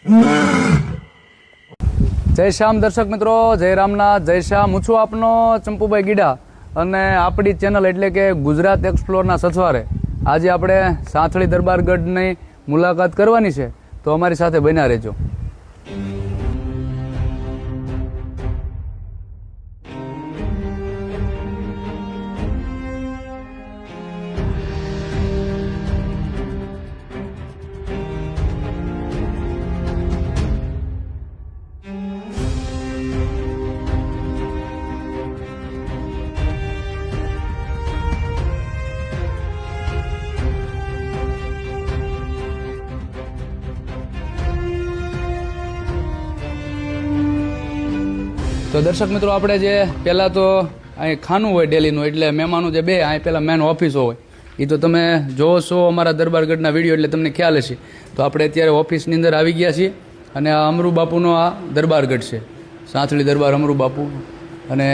જય શ્યામ દર્શક મિત્રો, જય રામનાથ, જય શ્યામ. હું છું આપનો ચંપુભાઈ ગીડા અને આપણી ચેનલ એટલે કે ગુજરાત એક્સપ્લોરના સથવારે આજે આપણે સાંથળી દરબારગઢની મુલાકાત કરવાની છે, તો અમારી સાથે બન્યા રહેજો. તો દર્શક મિત્રો, આપણે જે પહેલાં તો અહીં ખાનું હોય ડેલીનું, એટલે મહેમાનો જે બે અહીં પહેલાં મેન ઓફિસો હોય એ તો તમે જોવો છો અમારા દરબારગઢના વિડીયો, એટલે તમને ખ્યાલ હશે. તો આપણે અત્યારે ઓફિસની અંદર આવી ગયા છીએ અને આ અમરુ બાપુનો આ દરબારગઢ છે, સાંથળી દરબાર અમરુ બાપુ. અને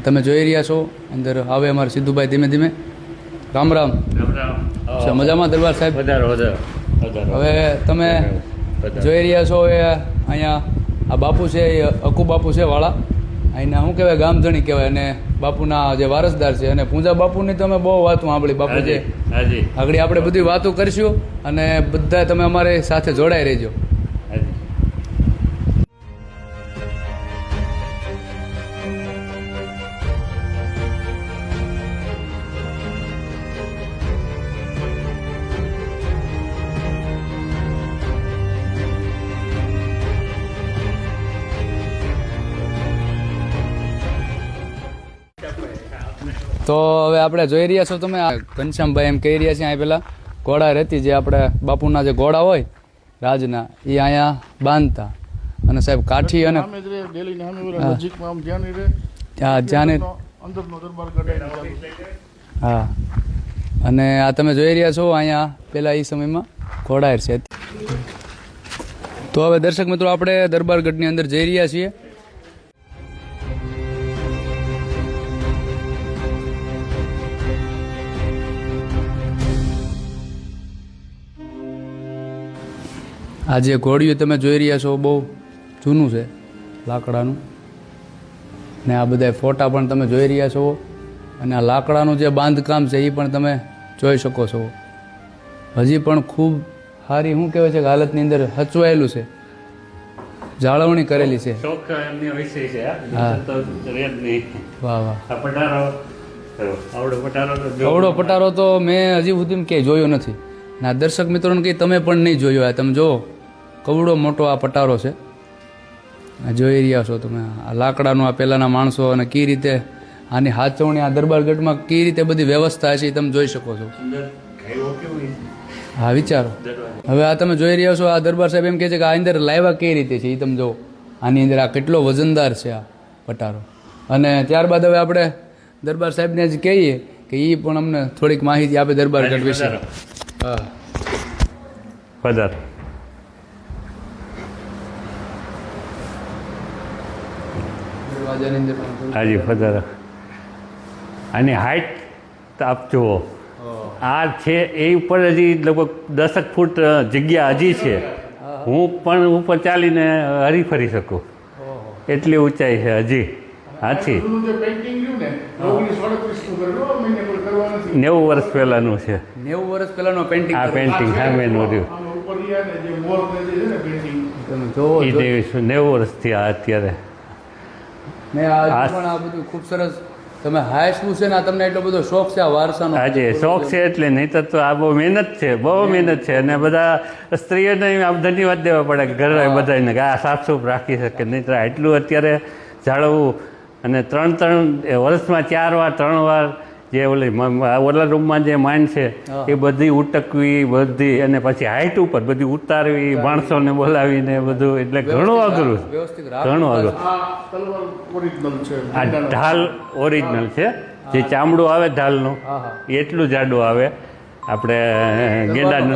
તમે જોઈ રહ્યા છો અંદર આવે અમારા સિદ્ધુભાઈ ધીમે ધીમે. રામ રામ. મજામાં દરબાર સાહેબ? હવે તમે જોઈ રહ્યા છો એ અહીંયા આ બાપુ છે એ અકુ બાપુ છે વાળા, અહીંના શું કહેવાય ગામધણી કહેવાય, અને બાપુના જે વારસદાર છે. અને પૂંજા બાપુની તમે બહુ વાતો સાંભળી બાપુ છે. આગળ આપણે બધી વાતો કરીશું અને બધા તમે અમારી સાથે જોડાઈ રહેજો. તો હવે આપણે જોઈ રહ્યા છો તમે, આ ઘનશ્યામભાઈ એમ કહી રહ્યા છે અહીં પેલા ઘોડા રહેતી, જે આપણે બાપુના જે ઘોડા હોય રાજના એ અહીંયા બાંધતા. અને સાહેબ કાઠી અને હા, અને આ તમે જોઈ રહ્યા છો અહીંયા પેલા એ સમયમાં ઘોડા છે. તો હવે દર્શક મિત્રો, આપણે દરબારગઢની અંદર જઈ રહ્યા છીએ. આ જે ઘોડિયું તમે જોઈ રહ્યા છો બહુ જૂનું છે, લાકડાનું. ને આ બધા ફોટા પણ તમે જોઈ રહ્યા છો, અને આ લાકડાનું જે બાંધકામ છે એ પણ તમે જોઈ શકો છો. હજી પણ ખૂબ સારી શું કહેવાય છે કે હાલતની અંદર હચવાયેલું છે, જાળવણી કરેલી છે. હા, વાહ વાહ. આવડો પટારો તો મેં હજી સુધી ક્યાંય જોયો નથી. ના દર્શક મિત્રોને કંઈ તમે પણ નહીં જોયો. આ તમે જુઓ, કવડો મોટો આ પટારો છે, જોઈ રહ્યા છો તમે. આ લાકડાનું આ પહેલાંના માણસો અને કઈ રીતે આની હાચવણી આ દરબારગઢમાં કઈ રીતે બધી વ્યવસ્થા છે એ તમે જોઈ શકો છો. હા, વિચારો. હવે આ તમે જોઈ રહ્યા છો, આ દરબાર સાહેબ એમ કહે છે કે આ અંદર લાવ્યા કઈ રીતે છે એ તમે જુઓ. આની અંદર આ કેટલો વજનદાર છે આ પટારો. અને ત્યારબાદ હવે આપણે દરબાર સાહેબને જ કહીએ કે એ પણ અમને થોડીક માહિતી આપે દરબારગઢ વિશે. હા, પધાર. હાજી પધાર. આની હાઈટ આપ જુઓ, આ છે એ ઉપર હજી લગભગ 10 ફૂટ જગ્યા હજી છે. હું પણ ઉપર ચાલીને હરી ફરી શકું એટલી ઊંચાઈ છે હજી. હાથી 90 વર્ષ પહેલાનું છે. 90 વર્ષ પહેલાનું પેન્ટિંગ. આ પેન્ટિંગ સામેનું રહ્યું એ 90 વર્ષથી આ અત્યારે. ને આ બધું ખૂબ સરસ તમે હાઈસવું છે ને, તમને એટલો બધો શોખ છે આ વારસાનો. આજે શોખ છે એટલે નહીં તો આ બહુ મહેનત છે, બહુ મહેનત છે. અને બધા સ્ત્રીઓને ધન્યવાદ દેવા પડે કે ઘરે બધાને કે આ સાફસૂફ રાખી શકે, નહીં તો એટલું અત્યારે જાળવવું. અને 3 વર્ષમાં 4 વાર 3 વાર જે ઓલા રૂમમાં જે માઇન છે એ બધી ઉટકવી બધી, અને પછી હાઈટ ઉપર બધી ઉતારવી, માણસોને બોલાવીને બધું, એટલે ઘણું અઘરું, ઘણું અઘરું. આ ઢાલ ઓરિજિનલ છે, જે ચામડું આવે ઢાલનું એટલું જાડું આવે આપણે ગેંડાનું.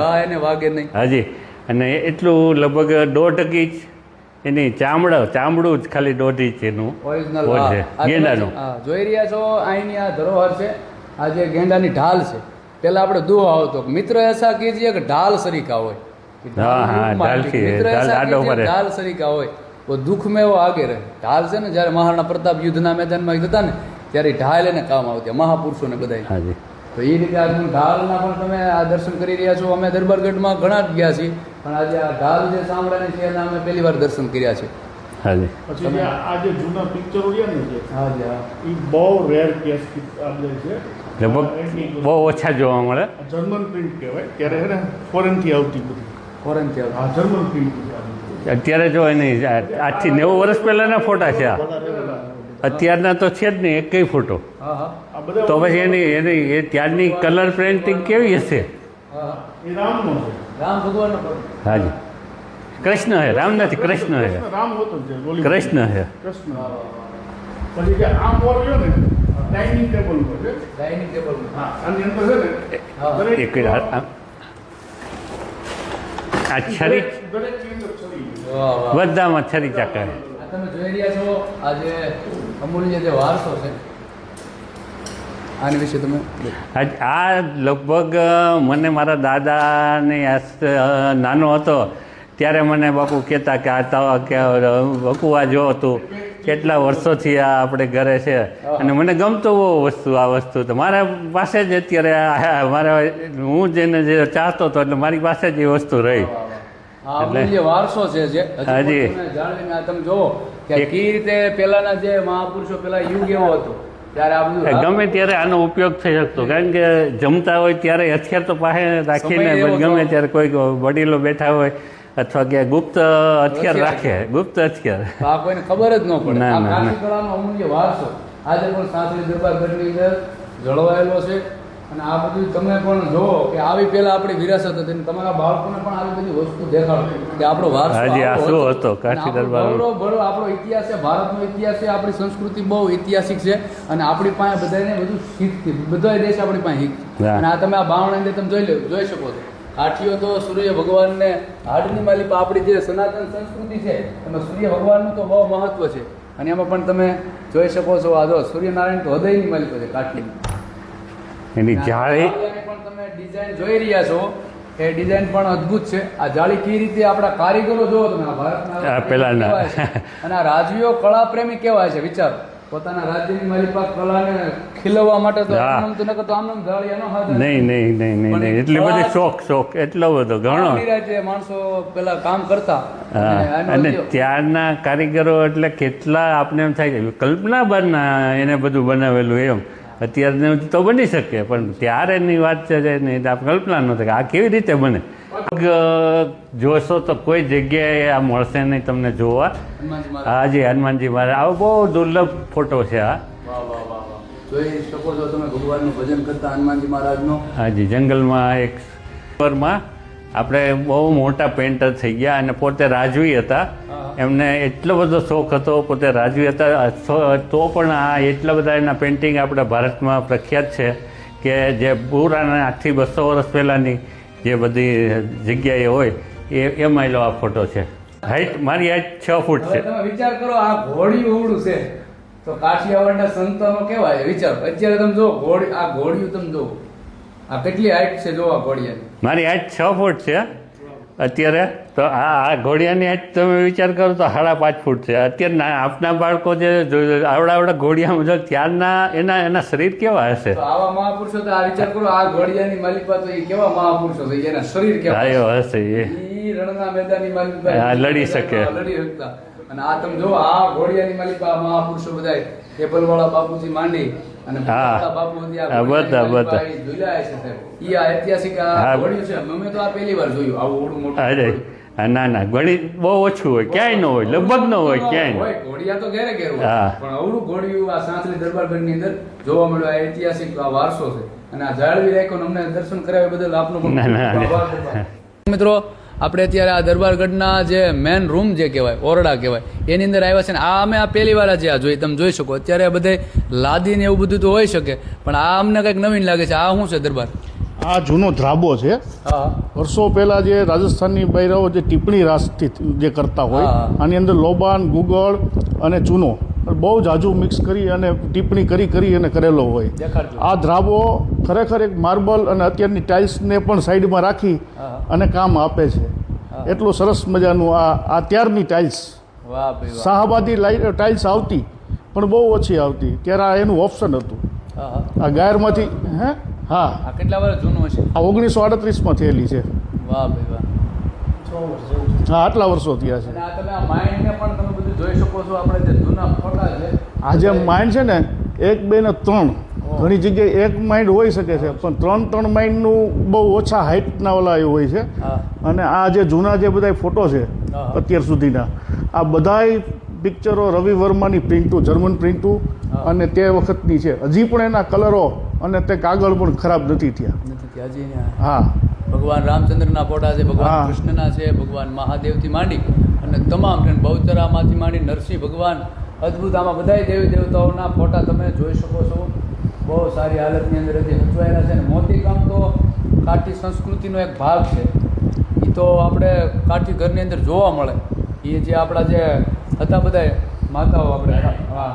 હાજી, અને એટલું લગભગ 1.5 ઇંચ એની ચામડું જ ખાલી 1.5 ઇંચ એનું છે ગેંડાનું. જોઈ રહ્યા છો અહીંની આ ધરોહર છે, આ જે ગેંડાની ઢાલ છે. પહેલાં આપણે દુહો આવતો, મિત્ર એસા કીજીએ કે ઢાલ સરીકા હોય. कि हाँ, ढाल हाँ, रूप माटी। ढाल की है, मित्र ढाल ऐसा आडो कि जे पड़े। ढाल સરીકા હોય वो दुख में वो आगे રહે. ઢાલ છે ને જ્યારે મહારાણા પ્રતાપ યુદ્ધના મેદાનમાં જતા ને ત્યારે ઢાલ એને કામ આવતી મહાપુરુષોને બધાય. હાજી તો એ રીતે આ ઢાલના પણ તમે આ દર્શન કરી રહ્યા છો. અમે દરબારગઢમાં ઘણા જ ગયા છીએ પણ આજે આ ઢાલ જે સાંભળાની છે એના અમે પહેલી વાર દર્શન કર્યા છે. હાજી પછી જે આ જે જૂના પિક્ચરો રહ્યા ને જે હાજી હા એ બહુ રેર કેસ આપણે છે લગભગ બહુ ઓછા જોવા મળે. જર્મન પ્રિન્ટ કહેવાય ત્યારે હે ને ફોરેનથી આવતી બધી ફોરેનથી આવે. આ જર્મન પ્રિન્ટ અત્યારે જો એની આજથી 90 વર્ષ પહેલાના ફોટા છે આ. અત્યારના તો છે જ નહીં એકેય ફોટો. હા હા આ બધા તો પછી એની એની એ ત્યારની કલર પેઇન્ટિંગ કેવી હશે? હા એ રામનો છે રામ ભગવાનનો પણ. હાજી કૃષ્ણ હે, રામ નથી, કૃષ્ણ હે, રામ હતો જે બોલી કૃષ્ણ હે. કૃષ્ણ પછી જે આમ બોલ રહ્યો ને ડાઇનિંગ ટેબલ પર છે ડાઇનિંગ ટેબલ. હા આની અંદર છે ને હા. દરેક એક આ છરી દરેકની અંદર છરી વાહ વાહ. બધામાં છરી ચાકા. આ તમે જોઈ રહ્યા છો આ જે અમૂલ્ય જે વારસો છે આની વિશે તમે આ લગભગ મને મારા દાદાને નાનો હતો ત્યારે મને બાપુ કહેતા કે આ તવા કે બાપુ આ જો તું કેટલા વર્ષોથી આ આપણે ઘરે છે અને મને ગમતું બહુ વસ્તુ આ વસ્તુ તો મારા પાસે જ અત્યારે મારા હું જેને જે ચાહતો હતો એટલે મારી પાસે જ એ વસ્તુ રહી. આ અમૂલ્ય વારસો છે જે હજી હાજી. પણ તમે જાળવીને આ તમે જોવો કે કઈ રીતે પહેલાના જે મહાપુરુષો પેલા યુગ એવો હતો ત્યારે આ બધું ગમે ત્યારે આનો ઉપયોગ થઈ શકતો કારણ કે જમતા હોય ત્યારે હથિયાર તો પાસે રાખીને સમય એવો ગમે હતો. ત્યારે કોઈ વડીલો બેઠા હોય અથવા કે ગુપ્ત હથિયાર રાખે ગુપ્ત હથિયાર. તો આ કોઈને ખબર જ ન પડે. ના, આ ના, કાશી કળાનો અમૂલ્ય વારસો આજે પણ સાંસળી દરબારગઢની અંદર જળવાયેલો છે અને આ બધું તમે પણ જોવો કે આવી પહેલા આપણી વિરાસત હતી અને તમારા બાળકોને પણ આવી બધી વસ્તુ દેખાડો કે આપણો વારસો હાજી, આ આવો શું હતો. હતો? કાશી અને આપણો દરબાર. ગૌરવ, આપણો ઇતિહાસ છે, ભારતનો ઇતિહાસ છે, આપણી સંસ્કૃતિ બહુ ઐતિહાસિક છે અને આપણી પાસે બધાને બધું શીખતી બધા દેશ આપણી પાસે શીખતી. હા. અને આ તમે આ બાવણ અંદર તમે જોઈ શકો છો. કાઠીઓ તો સૂર્ય ભગવાનને હાડની માલિકા આપણી જે સનાતન સંસ્કૃતિ છે એમાં સૂર્ય ભગવાનનું તો બહુ મહત્વ છે અને એમાં પણ તમે જોઈ શકો છો આ જો સૂર્યનારાયણ તો હૃદયની માલિકો છે કાઠીની. એની જાળી જાળીની પણ તમે ડિઝાઇન જોઈ રહ્યા છો એ ડિઝાઇન પણ અદ્ભુત છે. આ જાળી કઈ રીતે આપણા કારીગરો જોવો તમે આ ભારતના આ પેલાના. કેવાય છે. અને આ રાજવીઓ કળા પ્રેમી કેવાય છે વિચારો પોતાના રાજ્યની માલિકા કલાને ખીલવવા માટે તો હા. આમ તો નકર તો આમ જાળીયાનો હાથ નહીં નહીં નહીં નહીં નહીં એટલી બધી શોખ એટલો બધો ઘણો. નિરાંતે માણસો પેલા કામ કરતા હા આનો અને ઉદ્યોગ. ત્યારના કારીગરો એટલે કેટલા આપને એમ થાય કે કલ્પના બરના એને બધું બનાવેલું એમ અત્યારનું તો બની શકે પણ ત્યારેની વાત છે નહીં આપણે કલ્પના ન થાય કે આ કેવી રીતે બને. જોશો તો કોઈ જગ્યાએ આ મળશે નહીં તમને જોવા. હનુમાનજી મહારાજ. હાજી હનુમાનજી મહારાજ આવો બહુ દુર્લભ ફોટો છે આ. વાહ વાહ વાહ વાહ. જોઈ શકો છો તમે ભગવાનનું ભજન કરતા હનુમાનજી મહારાજનો. હાજી જંગલમાં એક પરમાં આપણે બહુ મોટા પેન્ટર થઈ ગયા અને પોતે રાજવી હતા. એમને એટલો બધો શોખ હતો પોતે રાજવી હતા તો પણ આ એટલા બધા એના પેઇન્ટિંગ આપણા ભારતમાં પ્રખ્યાત છે કે જે પુરાના 100 થી 200 વર્ષ પહેલાંની જે બધી જગ્યાએ હોય એમાં એલો આ ફોટો છે. હાઈટ મારી હાઈટ 6 ફૂટ હવે છે. તમે વિચાર કરો આ ઘોડિયું ઉવડું છે તો કાઠિયાવાડના સંતોનો કેવા છે વિચારો. અત્યારે તમે જો આ ઘોડિયું તમે જો આ કેટલી હાઈટ છે જો આ ઘોડિયાની. મારી હાઈટ 6 ફૂટ છે અત્યારે તો આ ઘોડિયાની હાઈટ તમે વિચાર કરો તો 5.5 ફૂટ છે. અત્યારના આપના બાળકો જે આવડા ઘોડિયામાં જો ત્યારના એના શરીર કેવા હશે. તો આવા મહાપુરુષો તો આ વિચાર કરો આ ઘોડિયાની માલિકા તો એ કેવા મહાપુરુષો છે એના શરીર કેવા આવ્યો હશે એ ઈ રણના મેદાનની માલિકા હા, લડી શકે. લડી શકતા. અને આ તમે જો આ ઘોડિયાની માલિકા આ મહાપુરુષો બધા એપલવાળા બાપુજી માંડી અને હા. બાપુ હતી આ હા, બધા, ઘોડિયાની માલિકા બધા. એ જોયેલા છે સાહેબ. ઈ આ ઐતિહાસિક આ હા. ઘોડિયું છે અમે તો આ પહેલી વાર જોયું આવું ઓળું મોટું અરે ઘોડિયું. ના ઘણી બહુ ઓછું હોય ક્યાંય ન હોય લગભગ ન હોય ક્યાંય હોય, ઘોડિયા તો ઘેરે ઘેર હોય. હા. પણ અવળું ઘોડિયું આ સાંથલી દરબારગઢની અંદર જોવા મળ્યું. આ ઐતિહાસિક આ વારસો છે અને આ જાળવી રાખ્યો ને અમને દર્શન કરાવ્યા બદલ આપનો પણ ના, ના, ખૂબ આભાર દરબાર. મિત્રો આપણે અત્યારે આ દરબારગઢના જે મેન રૂમ જે કહેવાય ઓરડા કહેવાય એની અંદર આવ્યા છે ને આ અમે આ પહેલી વાર જ આ જોઈ તમે જોઈ શકો. અત્યારે બધે લાદી ને એવું બધું તો હોઈ શકે પણ આ અમને કંઈક નવીન લાગે છે. આ શું છે દરબાર? આ જૂનો ધ્રાબો છે. હા વર્ષો પહેલા જે રાજસ્થાનની બૈરાઓ જે ટીપણી રાસથી જે કરતા હોય હા. આની અંદર લોબાન ગુગળ અને ચૂનો બહુ જાજુ મિક્સ કરી અને ટીપણી કરી અને કરેલો હોય. દેખાડજો. આ ધ્રાબો ખરેખર એક માર્બલ અને અત્યારની ટાઇલ્સને પણ સાઈડમાં રાખી હા. અને કામ આપે છે. એટલું સરસ મજાનું આ ત્યારની ટાઇલ્સ વાહ ભાઈ વાહ. શાહબાદી ટાઇલ્સ આવતી પણ બહુ ઓછી આવતી ત્યારે આ એનું ઓપ્શન હતું હા હા. આ ગાયરમાંથી હે હા આ કેટલા વર્ષ જૂનું હશે? આ 1938માં થયેલી છે વાહ ભાઈ વાહ. હા આટલા વર્ષો થયા છે અને આ તમે આ માઇન્ડને પણ તમે બધું જોઈ શકો છો. આપણે જે જૂના ફોટા છે આ જે માઇન્ડ છે ને 1, 2 ને 3 ઘણી જગ્યાએ એક માઇન્ડ હોઈ શકે છે પણ 3 માઇન્ડનું બહુ ઓછા હાઇટના ઓલા એ હોય છે હા અને આ જે જૂના જે બધા ફોટો છે હા. અત્યાર સુધીના આ બધાય પિક્ચરો રવિ વર્માની પ્રિન્ટું જર્મન પ્રિન્ટું હા. અને તે વખતની છે હજી પણ એના કલરો અને તે કાગળ પણ ખરાબ નથી થયા નથી ત્યાં હજી ને હા ભગવાન રામચંદ્રના ફોટા છે, ભગવાન હા. કૃષ્ણના છે, ભગવાન મહાદેવથી માંડી અને તમામ ટ્રેન બહુચરામાંથી માંડી નરસિંહ ભગવાન અદ્ભુત આમાં બધાય દેવી દેવતાઓના ફોટા તમે જોઈ શકો છો. બહુ સારી હાલતની અંદર હજી સચવાયેલા છે અને મોતીકામ તો કાઠી સંસ્કૃતિનો એક ભાગ છે. એ તો આપણે કાઠી ઘરની અંદર જોવા મળે. એ જે આપણા જે હતા બધા માતાઓ આપણે હા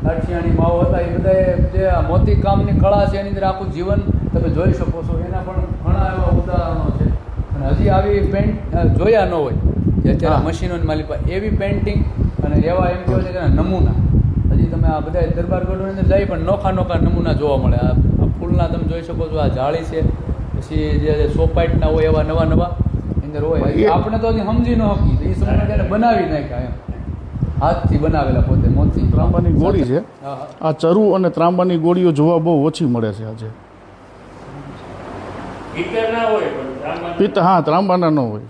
કાઠિયાણી માઓ હતા એ બધાએ જે આ મોતીકામની કળા છે એની અંદર આખું જીવન તમે જોઈ શકો છો. એના પણ ઘણા એવા ઉદાહરણો છે અને હજી આવી પેન્ટ જોયા ન હોય જે અત્યારે હા. મશીનોની માલિક એવી પેઇન્ટિંગ અને એવા એમ કહેવાય છે કે નમૂના હજી તમે આ બધા દરબાર ગઢોની અંદર જઈ પણ નોખા નોખા નમૂના જોવા મળે. આ ફૂલના તમે જોઈ શકો છો. આ જાળી છે પછી જે સોપાઈટના હોય એવા નવા નવા અંદર હોય. હજી આપણે તો હજી સમજી ન શકીએ એ સમયમાં તેને બનાવી નાખ્યા એમ હાથથી બનાવેલા પોતે મોતી ત્રાંબાની ગોળી છે હા હા. આ ચરુ અને ત્રાંબાની ગોળીઓ જોવા બહુ ઓછી મળે છે આજે પિત્તળ ના હોય પણ પિત્ત હા ત્રાંબાના ન હોય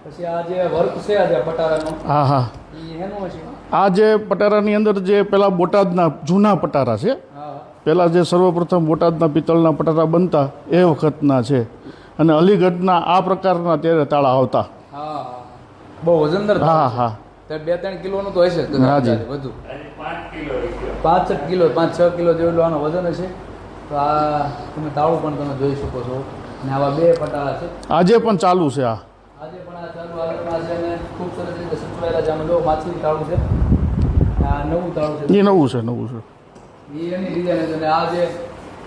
પછી આ જે વર્ક છે આ જે પટારાનો હા હા એ એનું હશે. આ જે પટારાની અંદર જે પેલા બોટાદના જૂના પટારા છે હા હા. પહેલાં જે સર્વપ્રથમ બોટાદના પિત્તળના પટારા બનતા એ વખતના છે અને અલીગઢના આ પ્રકારના ત્યારે તાળા આવતા હા હા. બહુ વજનદાર હા હા 2-3 કિલોનું તો હશે જ હાજી. વધુ 5 કિલો 5 કિલો 5-6 કિલો જેટલું આનો વજન હશે. તો આ તમે તાળું પણ તમે જોઈ શકો છો અને આવા 2 પટારા છે. આજે પણ ચાલુ છે આ આજે પણ આ ચાલુ હાલતમાં છે અને ખૂબ સરસ રીતે સચવાયેલા છે. આમાં જો માછલી તાળું છે આ નવું તાળું છે એ નવું છે નવું છે એ એની ડિઝાઇન છે અને આ જે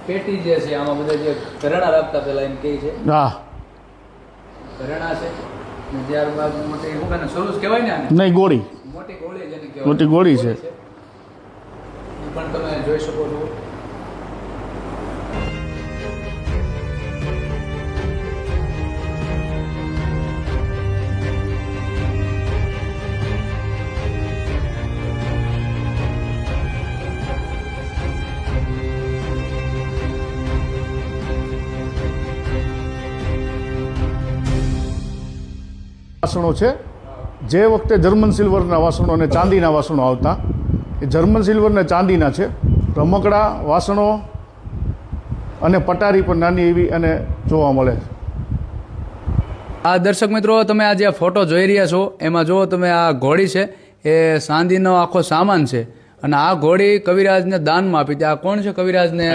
પેટી જે છે આમાં બધા જે ઘરેણા રાખતા પહેલાં એમ કહે છે હા ઘરેણા છે અને ત્યારબાદ મોટી શું કહે સરુસ કહેવાય ને આને નહીં ગોળી મોટી ગોળી જેને કહેવાય મોટી ગોળી છે. એ પણ તમે જોઈ શકો છો. વાસણો છે જે વખતે જર્મન સિલ્વરના વાસણો અને ચાંદીના વાસણો આવતા એ જર્મન સિલ્વર ને ચાંદીના છે રમકડા વાસણો અને પટારી પણ નાની એવી અને જોવા મળે છે. આ દર્શક મિત્રો તમે આ જે ફોટો જોઈ રહ્યા છો એમાં જો તમે આ ઘોડી છે એ ચાંદીનો આખો સામાન છે અને આ ઘોડી કવિરાજને દાનમાં આપી હતી. આ કોણ છે કવિરાજને?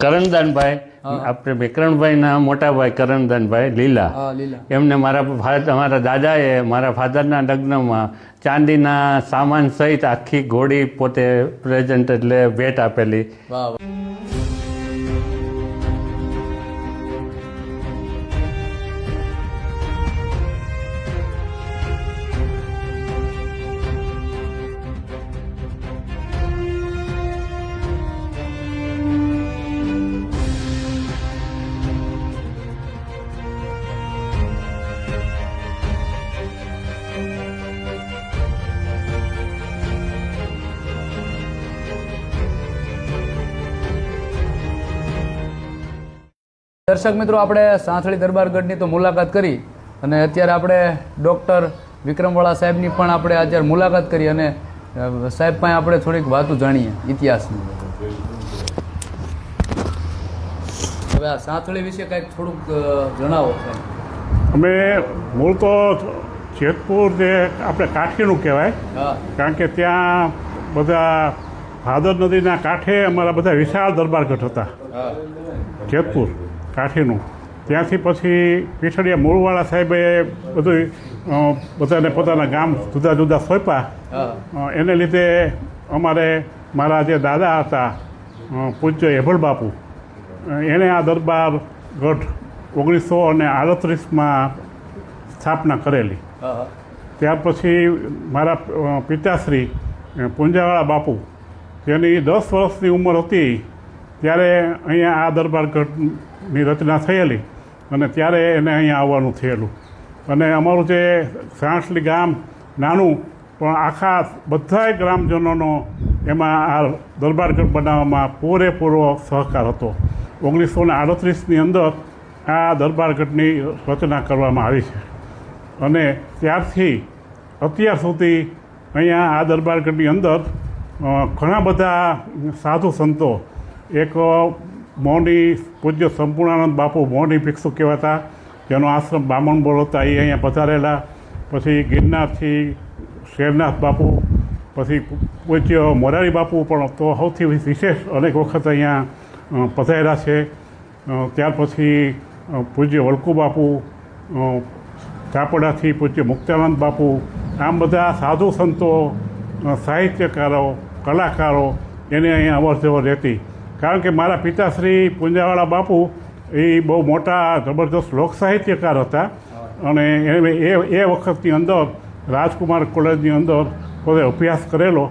કરણદાનભાઈ આપણે વિક્રમભાઈના મોટા ભાઈ કરણદાનભાઈ લીલા હા લીલા. એમને મારા દાદાએ મારા ફાધરના લગ્નમાં ચાંદીના સામાન સહિત આખી ઘોડી પોતે પ્રેઝન્ટ એટલે ભેટ આપેલી. વાહ વાહ. દર્શક મિત્રો આપણે સાંથળી દરબારગઢની તો મુલાકાત કરી અને અત્યારે આપણે ડૉક્ટર વિક્રમવાળા સાહેબની પણ આપણે અત્યારે મુલાકાત કરી અને સાહેબ પાસે આપણે થોડીક વાતો જાણીએ ઇતિહાસની. હવે આ સાંથળી વિશે કંઈક થોડુંક જણાવો સાહેબ. અમે મૂળ તો જેતપુર જે આપણે કાઠીનું કહેવાય હા કારણ કે ત્યાં બધા ભાદર નદીના કાંઠે અમારા બધા વિશાળ દરબારગઢ હતા હા જેતપુર કાઠીનું. ત્યાંથી પછી પીછડિયા મૂળવાળા સાહેબે બધું બધાને પોતાના ગામ જુદા જુદા સોંપ્યા. હા એને લીધે અમારે મારા જે દાદા હતા પૂજ્ય હેભળ બાપુ એણે આ દરબાર ગઢ 1938માં સ્થાપના કરેલી. હા હા ત્યાર પછી મારા પિતાશ્રી પુંજાવાળા બાપુ, જેની 10 વર્ષની ઉંમર હતી ત્યારે અહીંયા આ દરબારગઢની રચના થયેલી અને ત્યારે એને અહીંયા આવવાનું થયેલું. અને અમારું જે સાણસલી ગામ નાનું પણ આખા બધાય ગ્રામજનોનો એમાં આ દરબારગઢ બનાવવામાં પૂરેપૂરો સહકાર હતો. 1938ની અંદર આ દરબારગઢની રચના કરવામાં આવી છે અને ત્યારથી અત્યાર સુધી અહીંયા આ દરબારગઢની અંદર ઘણા બધા સાધુ સંતો, એક મૌની પૂજ્ય સંપૂર્ણાનંદ બાપુ મૌની ભિક્ષુ કહેવાતા, જેનો આશ્રમ બામણબોળ હતા, એ અહીંયા પધારેલા. પછી ગિરનારથી શેરનાથ બાપુ, પછી પૂજ્ય મોરારી બાપુ પણ તો સૌથી વિશેષ અનેક વખત અહીંયા પધાર્યા છે. ત્યાર પછી પૂજ્ય વળકુ બાપુ, ચાપડાથી પૂજ્ય મુક્તાનંદ બાપુ, આમ બધા સાધુ સંતો, સાહિત્યકારો, કલાકારો એને અહીંયા અવરજવર રહેતી. કારણ કે મારા પિતાશ્રી પુંજાવાળા બાપુ એ બહુ મોટા જબરદસ્ત લોક સાહિત્યકાર હતા અને એ વખતની અંદર રાજકુમાર કોલેજની અંદર પોતે અભ્યાસ કરેલો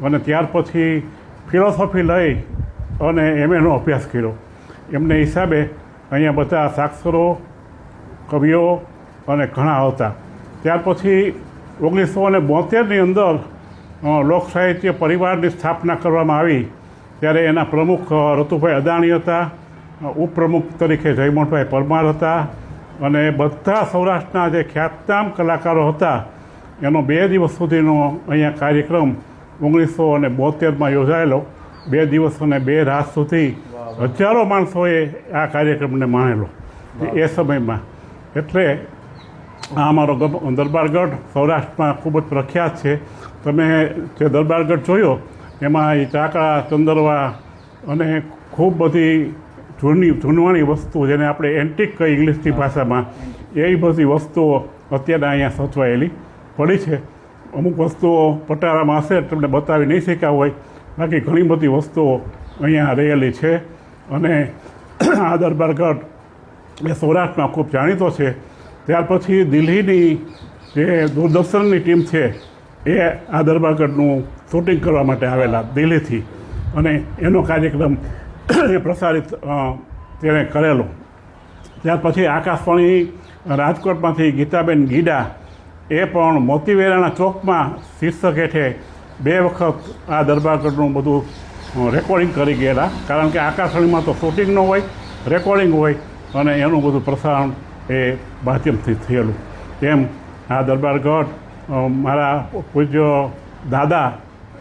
અને ત્યાર પછી ફિલોસોફી લઈ અને એમએનો અભ્યાસ કર્યો. એમને હિસાબે અહીંયા બધા સાક્ષરો, કવિઓ અને ઘણા હતા. ત્યાર પછી 1972ની અંદર લોક સાહિત્ય પરિવારની સ્થાપના કરવામાં આવી. ત્યારે એના પ્રમુખ રતુભાઈ અદાણી હતા, ઉપપ્રમુખ તરીકે જયમોહનભાઈ પરમાર હતા અને બધા સૌરાષ્ટ્રના જે ખ્યાતનામ કલાકારો હતા એનો 2 દિવસ સુધીનો અહીંયા કાર્યક્રમ 1972માં યોજાયેલો. 2 દિવસ અને 2 રાત સુધી હજારો માણસોએ આ કાર્યક્રમને માણેલો એ સમયમાં. એટલે આ અમારો દરબારગઢ સૌરાષ્ટ્રમાં ખૂબ જ પ્રખ્યાત છે. તમે જે દરબારગઢ જોયો એમાં એ ચાકળા, ચંદરવા અને ખૂબ બધી જૂનવાણી વસ્તુ, જેને આપણે એન્ટિક કહીએ ઇંગ્લિશની ભાષામાં, એવી બધી વસ્તુઓ અત્યારે અહીંયા સચવાયેલી પડી છે. અમુક વસ્તુઓ પટારામાં હશે તમને બતાવી નહીં શક્યા હોય, બાકી ઘણી બધી વસ્તુઓ અહીંયા રહેલી છે. અને આ દરબારગઢ એ સૌરાષ્ટ્રમાં ખૂબ જાણીતો છે. ત્યાર પછી દિલ્હીની જે દૂરદર્શનની ટીમ છે એ આ દરબારગઢનું શૂટિંગ કરવા માટે આવેલા દિલ્હીથી અને એનો કાર્યક્રમ એ પ્રસારિત તેણે કરેલો. ત્યાર પછી આકાશવાણી રાજકોટમાંથી ગીતાબેન ગીડા એ પણ મોતીવેરાના ચોકમાં શીર્ષક હેઠે 2 વખત આ દરબારગઢનું બધું રેકોર્ડિંગ કરી ગયેલા. કારણ કે આકાશવાણીમાં તો શૂટિંગ ન હોય, રેકોર્ડિંગ હોય અને એનું બધું પ્રસારણ એ માધ્યમથી થયેલું. એમ આ દરબારગઢ મારા પૂજ્ય દાદા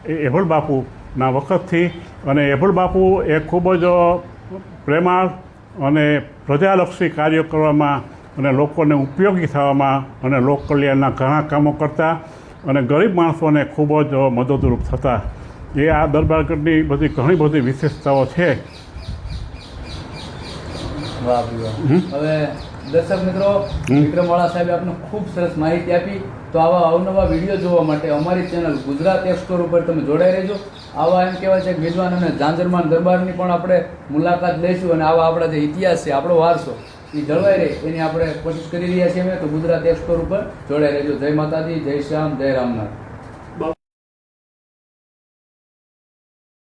એ એભળ બાપુના વખતથી, અને એભળ બાપુ એ ખૂબ જ પ્રેમાળ અને પ્રજાલક્ષી કાર્યો કરવામાં અને લોકોને ઉપયોગી થવામાં અને લોક કલ્યાણના ઘણા કામો કરતા અને ગરીબ માણસોને ખૂબ જ મદદરૂપ થતા. એ આ દરબારગઢની બધી ઘણી બધી વિશેષતાઓ છે. હવે દર્શક મિત્રો, વિક્રમવાળા સાહેબે આપને ખૂબ સરસ માહિતી આપી. તો આવા અવનવા વિડીયો જોવા માટે અમારી ચેનલ ગુજરાત એક્સપ્લોર ઉપર તમે જોડાઈ રહેજો. આવા એમ કહેવાય છે કે વિદ્વાન અને ઝાંઝરમાન દરબારની પણ આપણે મુલાકાત લઈશું અને આવા આપણા જે ઇતિહાસ છે, આપણો વારસો એ જળવાઈ રહે એની આપણે કોશિશ કરી રહ્યા છીએ. તો ગુજરાત એક્સપ્લોર ઉપર જોડાઈ રહેજો. જય માતાજી, જય શ્યામ, જય રામનાથ.